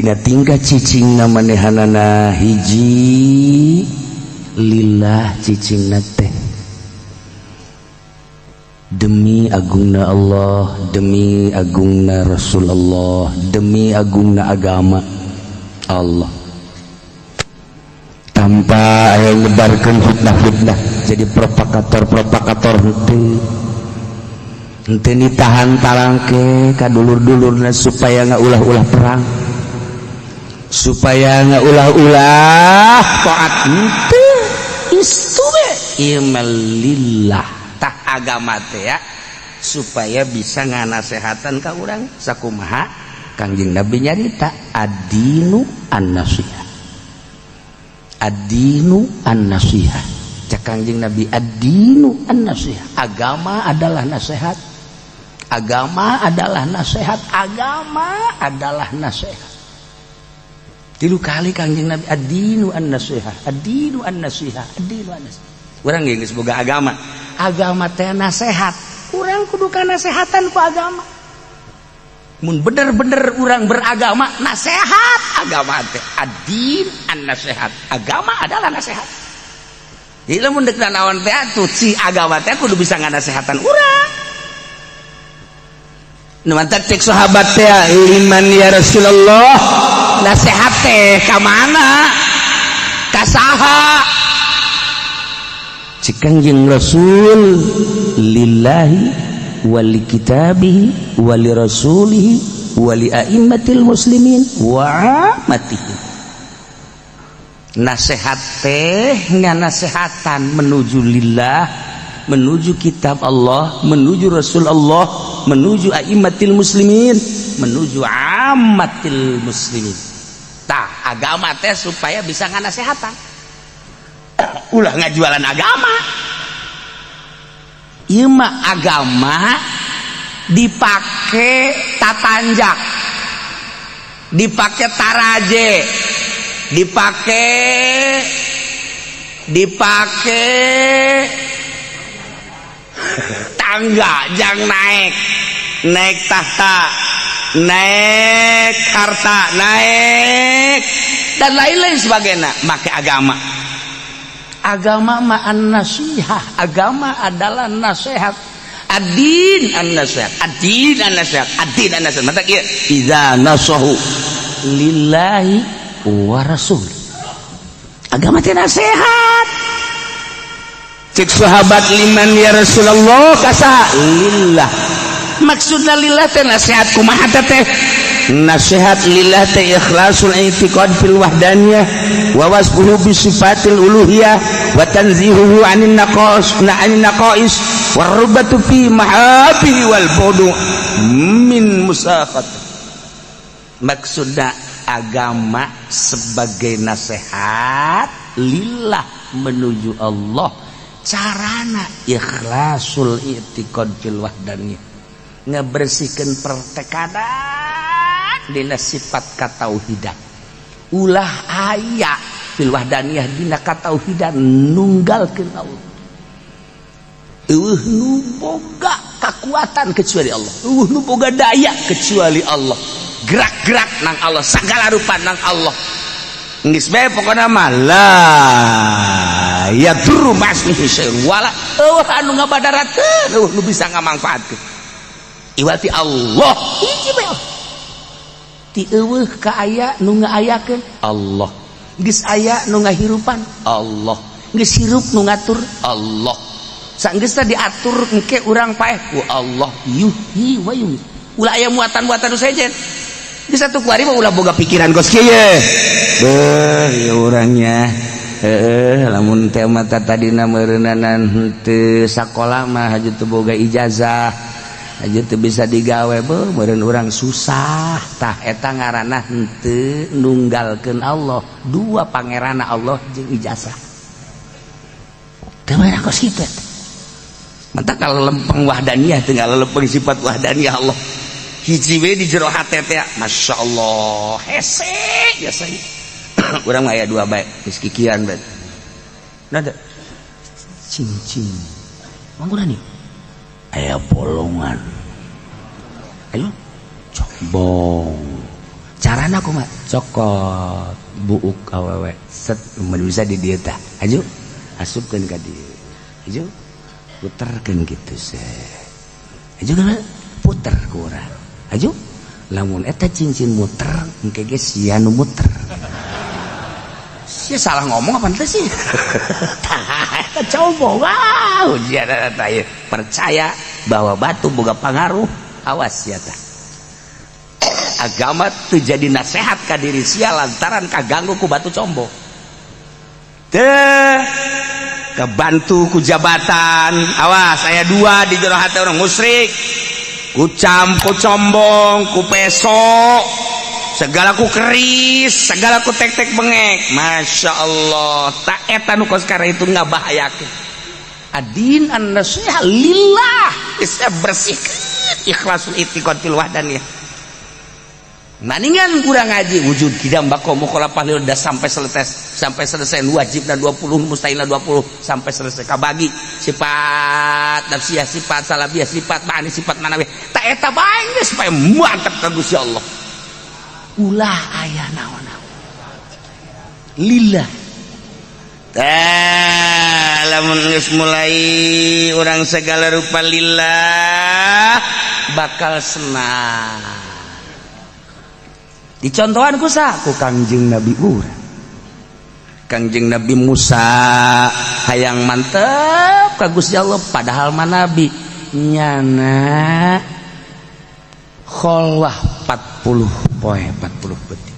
Dina tingkah cicing manehanana hiji lillah cicingna teh demi agungna Allah, demi agungna Rasulullah, demi agungna agama Allah, tanpa aya nyebarkeun fitnah-fitnah jadi propagator henteu ditahan talangke ka dulur-dulurna supaya ngaulah-ulah perang, supaya ngaulah-ulah taat henteu istu be imal lillah tah agama teh ya supaya bisa nganasehatan ka urang sakumaha Kangjeng Nabi nyarita ad-dinu an-nasihah, ad-dinu an-nasihah cak Kangjeng Nabi ad-dinu an-nasihah, agama adalah nasihat, agama adalah nasihat, agama adalah nasihat. Tilu kali Kangjeng Nabi ad-dinu an-nasihah, ad-dinu an-nasihah, ad-dinu an-nasihah. Urang geus boga agama, agama teh nasihat, urang kudu kanasehatan ku agama. Mun bener-bener urang beragama nasihat agama teh ad-din an-nasihat, agama adalah nasihat. Jadi lamun deuk naon teh atuh si agama teh kudu bisa nganasehatan urang. Nu mantap cek sahabat teh liman ya Rasulullah, nasihat teh ka mana? Ka saha? Cek Kangjeng Rasul lillahi wali kitabihi wali rasulihi wali a'immatil muslimin wa amatihim. Nasihat teh nganasehatan menuju lillah, menuju kitab Allah, menuju Rasul Allah, menuju a'immatil muslimin, menuju ammatil muslimin. Tah agama teh supaya bisa nganasehatan. Ulah ngajualan agama. Ieu mah agama dipake tatanjak, dipake taraje, dipake tangga jang naik tahta, naik harta, naik dan lain-lain sebagainya make agama. Agama ma'an nasihah, agama adalah nasihat. Ad-din an-nasihat, ad-din an-nasihat, ad-din an-nasihat. Mata kieu idza nasahu lillahi wa rasul. Agama teh nasihat. Cek sahabat liman ya Rasulullah kasa lillah. Maksudna lillah teh nasihat kumaha teh? Nasihat lillah teh ikhlasul i'tiqad fil wahdaniyah wa wasfuhu bi sifatil uluhiyah wa tanzihuhu 'anil naqais warubatu fi mahabihi wal budu min musafat. Maksudna agama sebagai nasihat lillah menuju Allah, carana ikhlasul i'tiqad fil wahdaniyah, ngebersihkeun pertekadan dina sifat katauhidan. Ulah aya fil wahdaniyah dina katauhidan nunggalkeun Allah. Eueuh nu boga kakuatan kecuali Allah, eueuh nu boga daya kecuali Allah, gerak-gerak nang Allah, sagala rupa nang Allah. Geus bae pokona mah la yadurru ma'asmihi syai'un wala eueuh anu ngabadaratkeun, eueuh nu bisa ngamangfaatkeun. Iwati Allah hiji bae ti eueuh ka aya nu ngaayakeun Allah, geus aya nu ngahirupan Allah, geus hirup nu ngatur Allah, saenggeus teh diatur engke urang paeh ku Allah yuhyi wa yumiit. Ulah aya muatan-muatan nu sejen geus atuh kuari mah ulah boga pikiran gos kieu beuh ya urangnya lamun teh mah tadina meureunanan henteu sakola mah haju teu boga ijazah, aja tuh bisa digawe meureun urang susah tah eta ngaranna henteu nunggalkeun Allah, dua pangeranna Allah jeung ijazah. Teu mah kos kitu. Mantap kalau lempeng wahdaniyah teu lempeng sifat wahdaniyah Allah. Hiji we di jero hate teh masyaallah hese biasa. Urang mah aya dua bae geus kikian bae. Nada cincin. Manguna nih aya bolongan, ayo combong carana kumaha cokot buuk awewe set bisa di dieu tah aju asupkeun ka dieu aju puterkeun kitu seh aju kana puter ku urang aju lamun eta cincin muter engke ge sia nu muter sia salah ngomong apa teh sih tah coba wah ujian eta ieu percaya bahwa batu boga pangaruh awas sia tah agama tuh jadi nasihat ka diri sia lantaran kaganggu ku batu combo teh kebantu ku jabatan awas aya dua di jero hati orang musyrik ku campu combong ku peso segala ku keris segala ku tek-tek bengek Masya Allah tak eta nu sekarang itu ngabahayakeun adin an-nasiha lillah bisa bersihkan ikhlasul itiqad fil wahdaniyah maningan kurang ngaji wujud kidam bako mukhalafah lil das sampai selesai wajibna 20 mustahilna 20 sampai selesai kabagi sifat nafsiyah sifat salabiyah sifat ma'ani sifat manawi tak eta bae geus supaya mantep ka Gusti Allah ulah aya naon-naon lillah lamun geus mulai urang segala rupa lillah bakal senang dicontohan ku Kangjeng Nabi urang Kangjeng Nabi Musa hayang mantep ka Gusti Allah padahal mah nabi nyana kholwah 40 poe 40 detik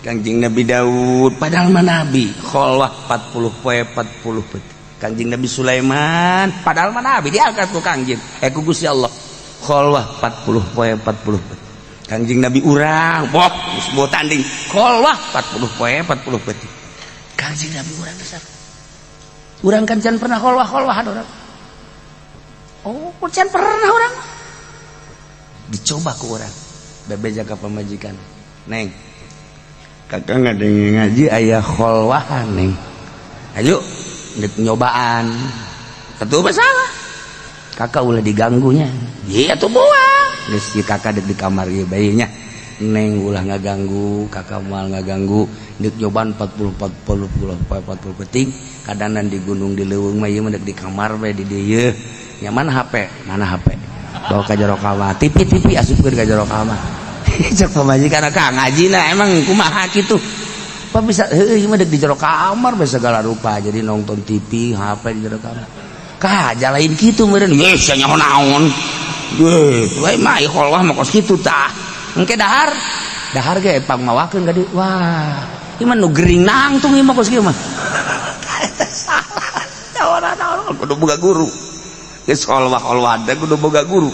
Kangjeng Nabi Daud padahal mah nabi kholwah 40 poe 40 detik Kangjeng Nabi Sulaiman padahal mah nabi diangkat ku Kangjeng ku Gusti Allah kholwah 40 poe 40 detik Kangjeng Nabi urang pok disebut tanding kholwah 40 poe 40 detik Kangjeng Nabi urang dasar urang kan can pernah kholwahan urang oh can pernah urang dicoba ku urang bebe jaga pamajikan neng kakak ngadeng ngaji aya kholwahan neng ayo dek nyobaan atuh masalah kakak ulah diganggunya iya tuh buah geus kakak dek di kamar ieu bayinya neng ulah ngaganggu kakak moal ngaganggu dek nyobaan 40 penting kadanan di gunung di leuweung mah ieu mah dek di kamar bae di dieu nya mana HP bawa ka jero kamar tipi asupkeun ka jero kamar cek pamajikan ka ngajina emang kumaha kitu apa bisa heuh ieu mah dek di jero kamar bae segala rupa jadi nonton TV HP di jero kamar kaja lain kitu meureun ye sia nyaho naon we mah ieu kholwah mah kos kitu tah engke dahar ge pangmawakeun ka dieu wah ieu mah nu gering nangtung ieu mah kos kieu mah eta salah naon kudu boga guru geus kholwah teh kudu boga guru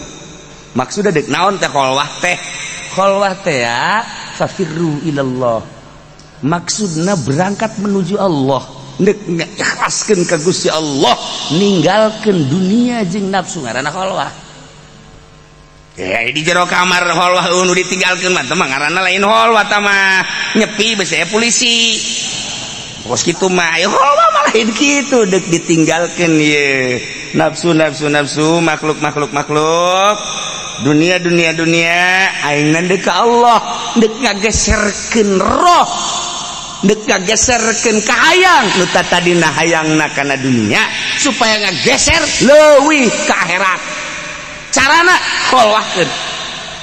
maksudna deuk naon teh kholwah teh ya fafirru ilallah maksudna berangkat menuju Allah nek ikhlaskeun ka Gusti Allah ninggalkeun dunia jeung nafsu ngaranna kholwah ya di jero kamar kholwah nu ditinggalkeun mah teh ngaranna lain kholwah tah mah nyepi bese polisi kos kitu mah aya kholwah mah lain kitu deuk ditinggalkeun ye nafsu makhluk dunia aingna deuk ka Allah deuk ngageserkeun roh deuk ngageserkeun ka hayang nu tadina hayangna kana dunia supaya ngageser leuwih ka akhirat carana kholwahkeun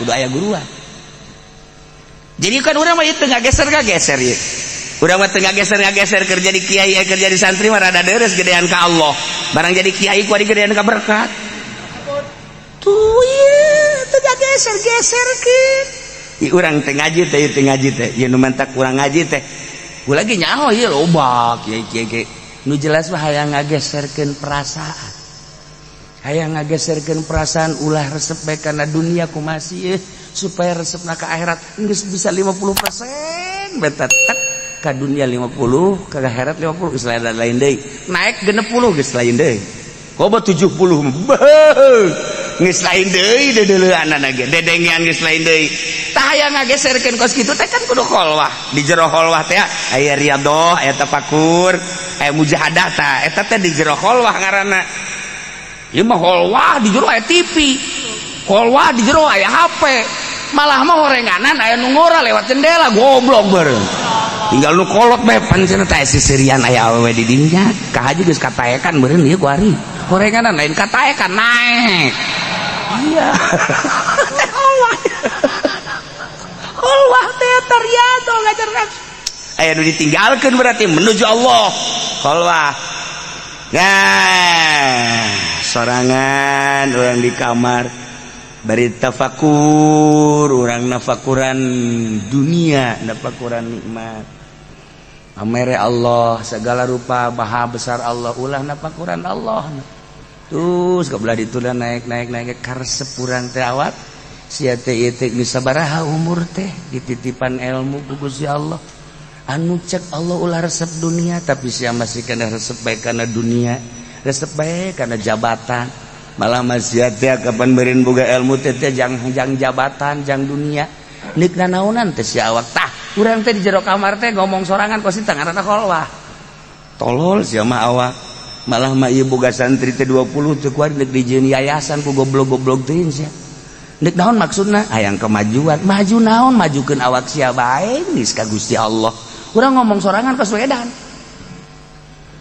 kudu aya guruan jadi kan urang mah teu ngageser ieu urang mah teu ngageser kerja di kiai kerja di santri mah rada deres gedean ka Allah barang jadi kiai ku gedean ka berkat tuh ieu teu ngageser-geserkeun ieu urang teu ngaji teh ieu nu mantak urang ngaji teh ku lagi nyaho ieu loba kiai nu jelas mah hayang ngageserkeun perasaan hayang ngageserkeun perasaan ulah resep bae kana dunia kumaha sih supaya resepna ka akhirat geus bisa 50% beta tek ka dunia 50 ka akhirat 50 geus lain deui naik 60 geus lain deui koba 70 geus lain deui deuleuanna ge dedengean geus lain deui tah hayang ngageserkeun kos kitu teh kan kudu kholwah di jero kholwah teh aya riyadhah aya tafakur aya mujahadah tah eta teh di jero kholwah ngaranna ieu mah kholwah di jero aya TV kholwah di jero aya HP malah mah horenganan aya nu ngora lewat jendela goblok beureum tinggal nu kolot bae pancen teh sisirian aya awewe di dinya ka haji geus kataekan beureun ieu ku ari horenganan lain kataekan naik iya Allah teh tariado ngajarkan aya nu ditinggalkeun berarti menuju Allah kolwah nah sorangan orang di kamar bari tafakur orang nafakuran dunia nafakuran nikmat amere Allah segala rupa maha besar Allah ulah nafakuran Allah terus kabelah ditulah naik karesep urang teh awat sia teh ieu teh geus sabaraha umur teh dititipan ilmu ku Gusti Allah anu cek Allah ulah resep dunia tapi sia masih kana resep bae kana dunia resep bae kana jabatan malah masih teh kapan beureun boga ilmu teh jang jabatan jang dunia nik nanaonan teh sia awak tah urang teh di jero kamar teh ngomong sorangan kosi teh ngaranna kolwah tolol sia mah awak malah mah ieu boga santri teh 20 teh kuari nek dijieun yayasan ku goblok-goblok teuing sia nek naon maksudna hayang kemajuan maju naon majukeun awak sia bae geus ka Gusti Allah urang ngomong sorangan ka Swedan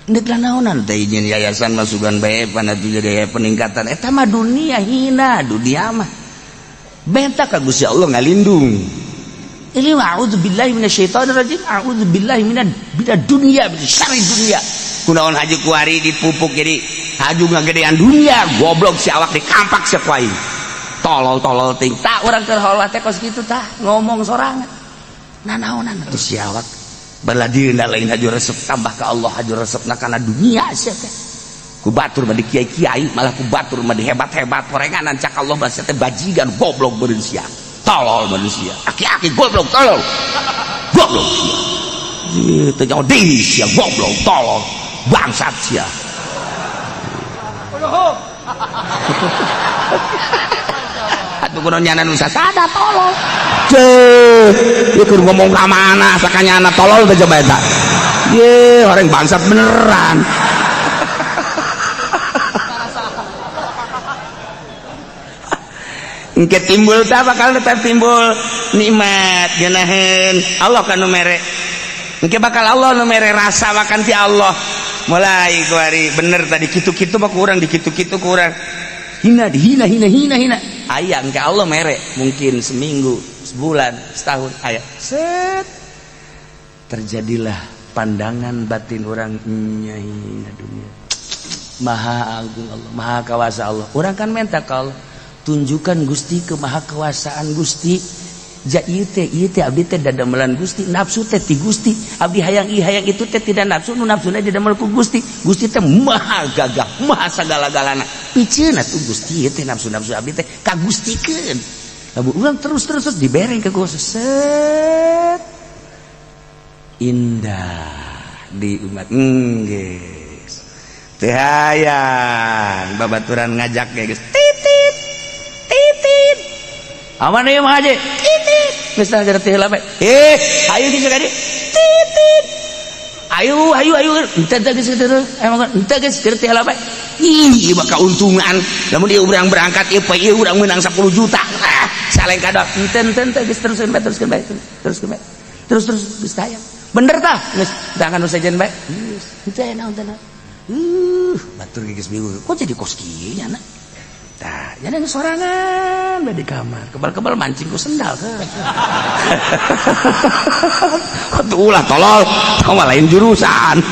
nek naonan teh izin yayasan masukan bae panatu jadi peningkatan eta mah dunia hina dunia mah benta ka Gusti Allah ngalindung ini a'udzubillahi minasyaitonir rajim a'udzubillahi minad dunya syarri dunya kunaon haji kuari dipupuk jadi haju ngagedean dunia goblok si awak dikampak sia kuai tolol ting tak urang keur holwah teh kos kitu tah ngomong sorangan nanaonan atuh si awak berladieun lain haju resep tambah ke Allah haju resepna kana dunia sia teh ku batur mah di kiai-kiai malah ku batur mah di hebat-hebat horenganan cak Allah bahasa teh bajigan goblok beureun sia tolol manusia aki-aki goblok tolol goblok sia ieu teh nyaho deui sia goblok tolol bangsat sia atuh kudu nyana nu sasada tolol ieu keur ngomong ka mana sakanyana tolol teh coba eta ye orang bangsat beneran engke timbul tah bakal tetap timbul nikmat geunaheun Allah kan nu mere engke bakal Allah nu mere rasa makan ti Allah mulai kuari bener tadi kitu-kitu mah kurang di kitu-kitu kurang hina aya engke Allah mere mungkin seminggu sebulan setahun aya set terjadilah pandangan batin orang nyahina dunia maha agung Allah maha kawasa Allah orang kan minta ka Allah tunjukkan Gusti ke maha kewasaan Gusti ja ieu teh abdi teh dadamelan Gusti nafsu teh ti Gusti abdi hayang itu teh tidak nafsu nu nafsuna didamel ku Gusti teh maha gagah maha sagala-galana piceun atuh Gusti ieu teh nafsu-nafsu abdi teh kagustikeun lamun urang terus dibereng ke Gusti set indah di umat geus teh hayang babaturan ngajak geus titit aman ieu mah haji titit geus tah gara teh heula bae ayo di sagadi titit ayo ente geus terus emang ente geus keur teh heula bae ih mah kauntungan lamun ieu urang berangkat ieu urang meunang 10 juta saleng kadok ente geus teruskeun bae terus geus tayang bener tah geus tangan nu sajen bae geus ente naon teh batur geus bingung kok jadi kos kieu nya na tah jadi sorangan di kamar kebal-kebal mancing ku sendal tuh ulah tolol kau mah lain jurusan